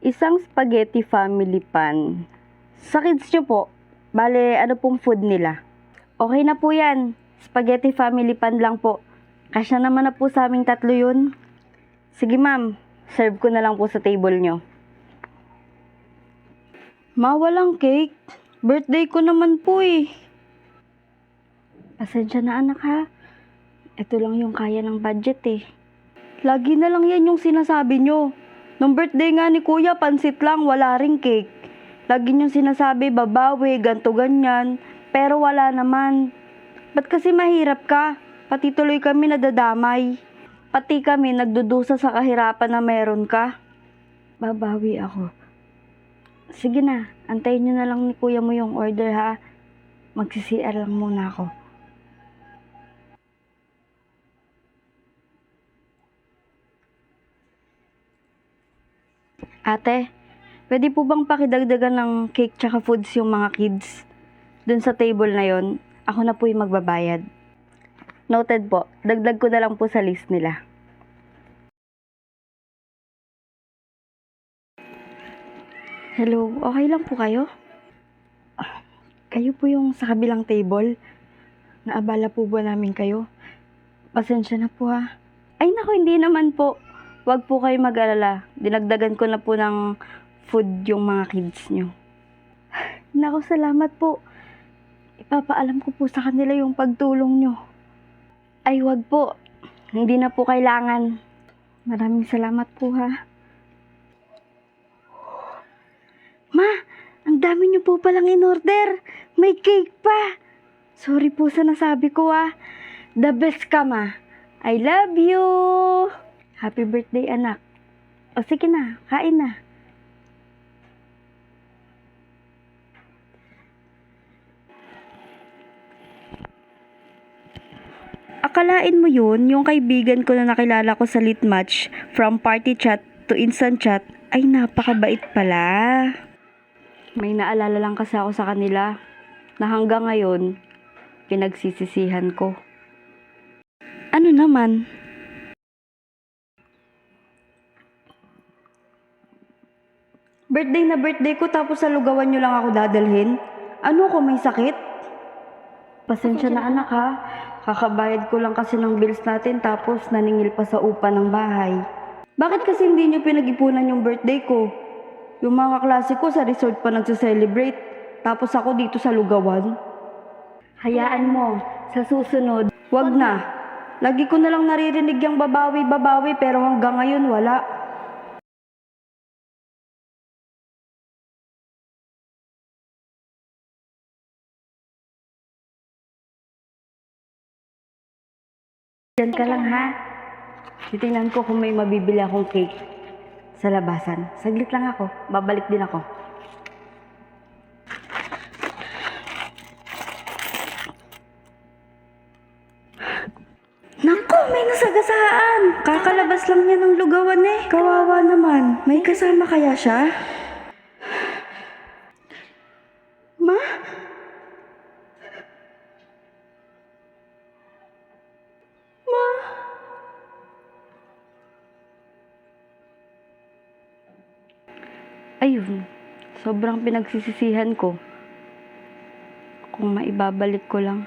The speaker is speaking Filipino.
Isang spaghetti family pan. Sa kids nyo po, bale ano pong food nila? Okay na po yan. Spaghetti family pan lang po. Kasya naman na po sa aming tatlo yun. Sige ma'am, serve ko na lang po sa table nyo. Ma, walang cake. Birthday ko naman po eh. Pasensya na anak ha. Ito lang yung kaya ng budget eh. Lagi na lang yan yung sinasabi nyo. Nung birthday nga ni kuya, pansit lang, wala ring cake. Lagi nyo sinasabi, babawi, ganto ganyan. Pero wala naman. Ba't kasi mahirap ka? Pati tuloy kami nadadamay. Pati kami nagdudusa sa kahirapan na meron ka. Babawi ako. Sige na, antayin nyo na lang ni kuya mo yung order ha. Magsi-CR lang muna ako. Ate, pwede po bang pakidagdagan ng cake tsaka foods yung mga kids? Dun sa table na yon, ako na po yung magbabayad. Noted po, dagdag ko na lang po sa list nila. Hello, okay lang po kayo? Kayo po yung sa kabilang table? Naabala po ba namin kayo? Pasensya na po ha. Ay naku, hindi naman po. Huwag po kayo mag-alala. Dinagdagan ko na po ng food yung mga kids nyo. Naku, salamat po. Ipapaalam ko po sa kanila yung pagtulong nyo. Ay, wag po. Hindi na po kailangan. Maraming salamat po ha. Ma, ang dami nyo po palang in-order. May cake pa. Sorry po sa nasabi ko ha. The best ka ma. I love you. Happy birthday anak. O sige na, kain na. Akalain mo yun, yung kaibigan ko na nakilala ko sa lit match, from party chat to instant chat, ay napakabait pala. May naalala lang kasi ako sa kanila, na hanggang ngayon, pinagsisisihan ko. Ano naman? Birthday na birthday ko tapos sa lugawan nyo lang ako dadalhin? Ano ko, may sakit? Pasensya na anak ha. Kakabayad ko lang kasi ng bills natin tapos naningil pa sa upa ng bahay. Bakit kasi hindi nyo pinag-ipunan yung birthday ko? Yung mga kaklase ko sa resort pa nagse-celebrate. Tapos ako dito sa lugawan. Hayaan mo, sa susunod, wag na. Lagi ko na lang naririnig yung babawi-babawi pero hanggang ngayon wala. Diyan ka lang ha. Titingnan ko kung may mabibili akong cake sa labasan. Saglit lang ako. Babalik din ako. Naku, may nasagasaan. Kakalabas lang niya ng lugawan eh. Kawawa naman. May kasama kaya siya? Ma? Ayun, sobrang pinagsisisihan ko. Kung maibabalik ko lang.